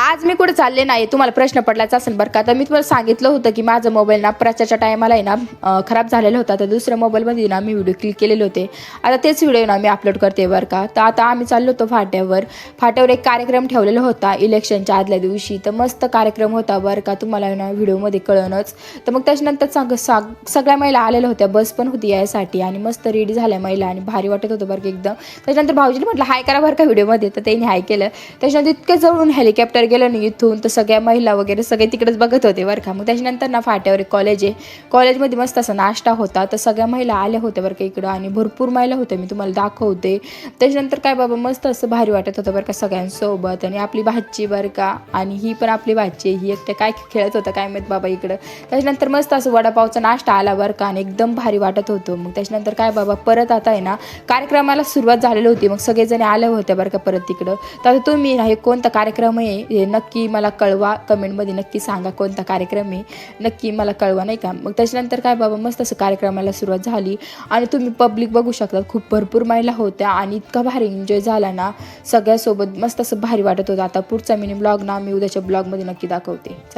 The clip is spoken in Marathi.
आज मी कुठे चालले नाही, तुम्हाला प्रश्न पडलाच असेल बरं का. तर मी तुम्हाला सांगितलं होतं की माझा मोबाईल ना प्रचारच्या टायमाला आहे ना खराब झालेला होता. तर दुसऱ्या मोबाईलमध्ये ना मी व्हिडिओ क्लिक केलेले होते. आता तेच व्हिडिओ ना मी अपलोड करते बरं का. तर आता आम्ही चाललो होतो फाट्यावर एक कार्यक्रम ठेवलेला होता इलेक्शनच्या आदल्या दिवशी. तर मस्त कार्यक्रम होता बरं का, तुम्हाला ना व्हिडिओमध्ये कळणंच. तर मग त्याच्यानंतर सगळ्या महिला आलेल्या होत्या, बस पण होती यायसाठी आणि मस्त रेडी झाल्या महिला आणि भारी वाटत होतं बरं का एकदम. त्याच्यानंतर भाऊजीने म्हटलं हाय करा बरं का व्हिडिओमध्ये, तर त्यांनी हाय केलं. त्याच्यानंतर इतकं जवळून हेलिकॉप्टर गेलं ना इथून, तर सगळ्या महिला वगैरे सगळे तिकडेच बघत होते बरं का. मग त्याच्यानंतर ना फाट्यावर एक कॉलेज आहे, कॉलेजमध्ये मस्त असा नाश्ता होता. तर सगळ्या महिला आल्या होत्या बरं का इकडं आणि भरपूर महिला होत्या, मी तुम्हाला दाखवते. त्याच्यानंतर काय बाबा मस्त असं भारी वाटत होतं बरं का सगळ्यांसोबत. आणि आपली भाची बरं का, आणि ही पण आपली भाची, ही एकट्या काय खेळत होतं काय माहीत बाबा इकडं. त्याच्यानंतर मस्त असं वडापावचा नाश्ता आला बरं का आणि एकदम भारी वाटत होतं. मग त्याच्यानंतर काय बाबा परत आता आहे ना कार्यक्रमाला सुरुवात झालेली होती. मग सगळेजण आले होते बरं का परत तिकडं. तर आता तुम्ही हे कोणता कार्यक्रम आहे हे नक्की मला कळवा, कमेंटमध्ये नक्की सांगा कोणता कार्यक्रम आहे, नक्की मला कळवा नाही का. मग त्याच्यानंतर काय बाबा मस्त असं कार्यक्रमाला सुरुवात झाली आणि तुम्ही पब्लिक बघू शकता, खूप भरपूर महिला होत्या आणि इतका भारी एन्जॉय झाला ना सगळ्यासोबत, मस्त असं भारी वाटत होतं. आता पुढचा मिनी ब्लॉग ना मी उद्याच्या ब्लॉगमध्ये नक्की दाखवते. चला.